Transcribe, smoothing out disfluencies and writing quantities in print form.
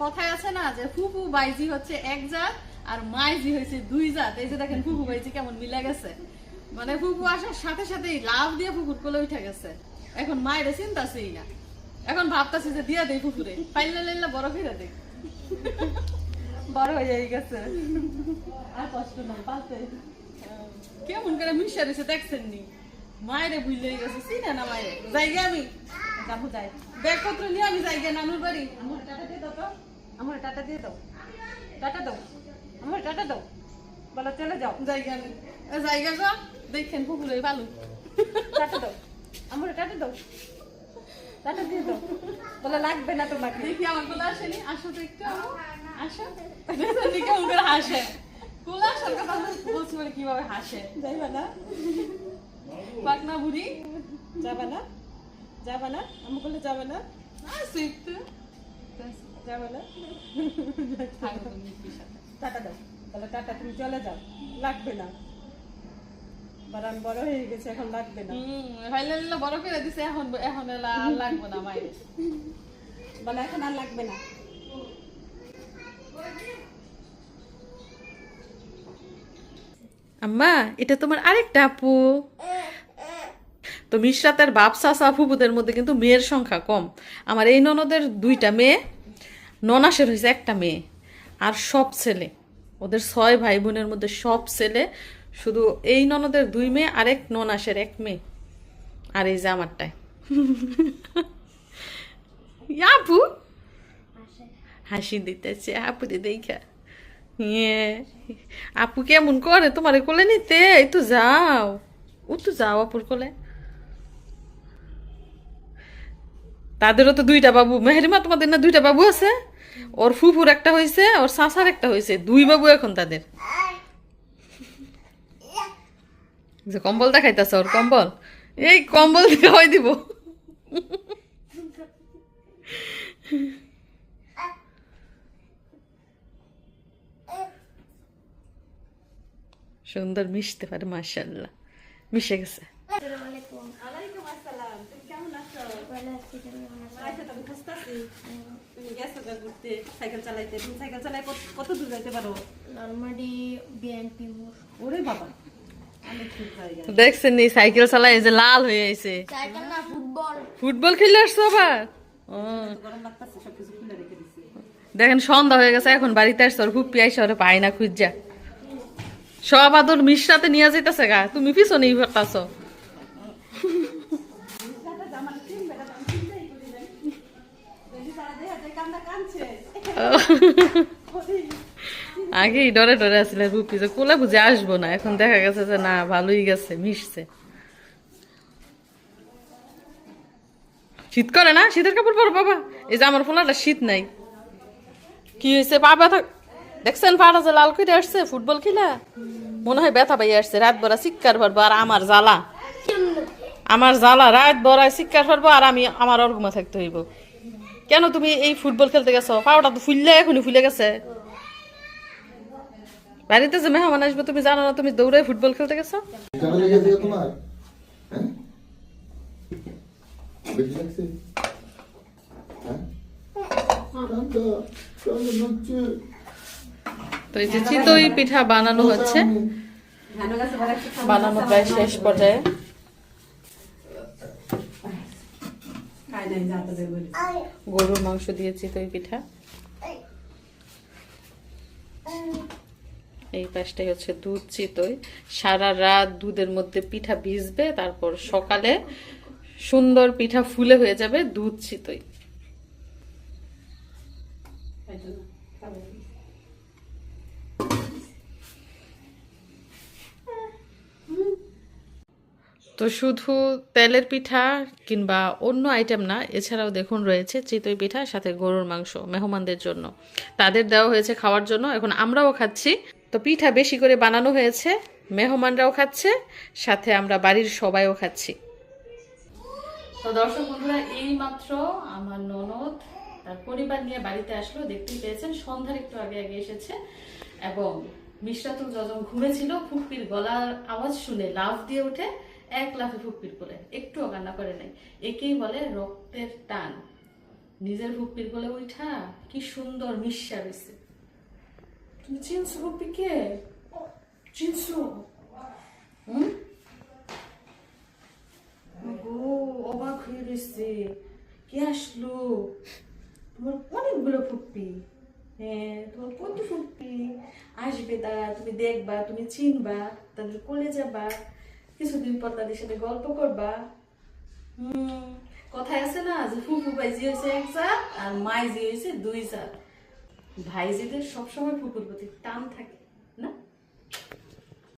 কথায় আছে না যে ফুফু বাইজি হচ্ছে এক জাত আর মাইজি হয়েছে দুই জাত। এই যে দেখেন ফুফু বাইজি কেমন মিলে গেছে, মানে ফুফু আসার সাথে সাথেই লাভ দিয়ে ফুফুর কোলে উঠে গেছে। এখন মায়ের চিন্তাছেই না, এখন ভাবতাছি যে দিয়া দেই ফুফুরে, পাইলে লাইলা বড় ফিরে দেই, বড় হয়ে গেছে আর কষ্ট নাই পালতে। কেমন করে মিশা রয়েছে দেখছেন নি, মায়েরে বুঝলে গেছে চিনে না মায়েরে। জায়গা আমি যাবো, যাই ব্যাগপত্র নিয়ে আমি জায়গা নানুর বাড়ি। আমার টাটা দিয়ে দাও তো, আমার টাটা দিয়ে দাও, টাটা দাও, আমার টাটা দাও, বলো চলে যাও জায়গা নেই। জায়গা গো দেখেন পুকুরে ভালো, টাটা দাও, আমার টাটা দাও, টাটা দিয়ে দাও, বলে লাগবে না তোমাকে। দেখি আমার কোলে আসেনি, আসো তো একটু, আসো কেমন করে হাসে, কোলে আসার কথা বলছি বলে কিভাবে হাসে। যাইবা না পাকনা বুড়ি, যাবা না, যাবা না আমার কোলে, যাবে না, একটু যাবে না, টাটা দাও, বলে টাটা, তুমি চলে যাও, লাগবে না, বারান বড় হয়ে গেছে এখন লাগবে না। বড় করে দিছে, এখন এখন আর লাগবে না মায়ের, বলে এখন আর লাগবে না। আম্মা এটা তোমার আরেকটা আপু। তো মিশরাতের বাপ চাচা ফুপুদের মধ্যে কিন্তু মেয়ের সংখ্যা কম। আমার এই ননদের 2টা মেয়ে, ননাসের হয়েছে একটা মেয়ে, আর সব ছেলে। ওদের 6 ভাই বোনের মধ্যে সব ছেলে, শুধু এই ননদের 2 মেয়ে, আরেক ননাসের 1 মেয়ে, আর এই যে আমারটাই। আপু হাসি দিতেছে আপু দেখা, আপু কেমন করে তোমার কোলে নিতে, এই তো যাও, ও তো যাও আপুর কোলে। তাদেরও তো 2টা বাবু, মেহেরিমা তোমাদের না 2টা বাবু আছে, ওর ফুফুর একটা হয়েছে, ওর শাসার একটা হয়েছে, 2 বাবু এখন তাদের। যে কম্বল দেখাইতেছে, ওর কম্বল, এই কম্বল দিয়ে হয় দিব। সুন্দর মিশতে পারে, মাশাআল্লাহ মিশে গেছে। ওয়ালাইকুম আসসালাম, তুমি কেমন আছো? ভালো আছি, তুমি কেমন আছো? আচ্ছা, তুমি বুঝতাছি তুমি গেছো ঘুরতে সাইকেল চালাইতে। তুমি সাইকেল চালাই কত দূর যাইতে পারো? নরমালি বিএনপি মোড়। ওরে বাবা, আমি ঠিক হয়ে গেল। দেখছেন নি সাইকেল চালাই যে লাল হয়ে আইছে। সাইকেল না, ফুটবল। ফুটবল খেলে আসছো আবার? গরম লাগতেছে, সবকিছু খুলে রেখে দিছি। দেখেন সন্ধ্যা হয়ে গেছে, এখন বাড়িতে আসছে, ওর ফুপি আইসা ওরে পায় না খুঁজা, সব আদর মিশরাতে নিয়ে যাইতেছে গা, তুমি পিছনেই ফেরতাছ। আগেই ডরে ডরে আসলে রুপি যে কোলে বুঝে আসবো না, এখন দেখা গেছে যে না, ভালোই গেছে, মিশছে। শীত করে না, শীতের কাপড় পরো বাবা। এই যে আমার ফোলাটা শীত নাই, কি হয়েছে পা ব্যথা দেখছেন, পাটা যে লাল করে আসছে ফুটবল খেলা, মনে হয় ব্যথা পাই আসছে। রাত ভরা চিৎকার পারবো, আর আমার জ্বালা, আমার জ্বালা, রাত ভরায় চিৎকার পারবো, আর আমি আমার অর্ঘুমা থাকতে হইব। কেন তুমি এই ফুটবল খেলতে গেছো? পাওটা তো ফুললে, এখনই ফুলে গেছে। বাড়িতে যে মেহমান আসবে তুমি জানো না, তুমি দৌড়ে ফুটবল খেলতে গেছো। তো এই যে চিতই পিঠা বানানো হচ্ছে, বানানো প্রায় শেষ পর্যায়ে। গরুর মাংস দিয়ে চিতই পিঠা। এই পাশটাই হচ্ছে দুধ চিতই, সারা রাত দুধের মধ্যে পিঠা ভিজবে, তারপর সকালে সুন্দর পিঠা ফুলে হয়ে যাবে দুধ চিতই। তো শুধু তেলের পিঠা কিংবা অন্য আইটেম না, এছাড়াও দেখুন রয়েছে চিতই পিঠা, সাথে গরুর মাংস মেহমানদের জন্য, তাদের দেওয়া হয়েছে খাওয়ার জন্য, এখন আমরাও খাচ্ছি। তো পিঠা বেশি করে বানানো হয়েছে, মেহমানরাও খাচ্ছে, সাথে আমরা বাড়ির সবাইও খাচ্ছি। তো দর্শক বন্ধুরা, এই মাত্র আমার ননদ তার পরিবার নিয়ে বাড়িতে আসলো, দেখতেই পেয়েছেন সন্ধ্যার একটু আগে আগে এসেছে, এবং মিশরাতুল যখন ঘুমেছিল, ফুপ্পির গলার আওয়াজ শুনে লাফ দিয়ে উঠে এক লাফে ফুপ্পির কোলে, একটুও কান্না করে নাই। একেই বলে রক্তের টান। নিজের ফুপির কোলে উঠা কি সুন্দর মিশা রয়েছে। তুমি চিনছো ফুপিকে? চিনছো? গো অবাক হয়ে রয়েছে, কে আসলো? তোমার অনেকগুলো ফুপ্পি। হ্যাঁ, তোমার কত ফুপ্পি আসবে, তারা তুমি দেখবা, তুমি চিনবা, তাদের কোলে যাবা, কিছুদিন পর তাদের সাথে গল্প করবা। কথায় আছে না যে ফুফু ভাইজি হয়েছে এক জাত আর মাইজি হয়েছে দুই জাত। ভাইজিদের সবসময় ফুপুর প্রতি টান থাকে না?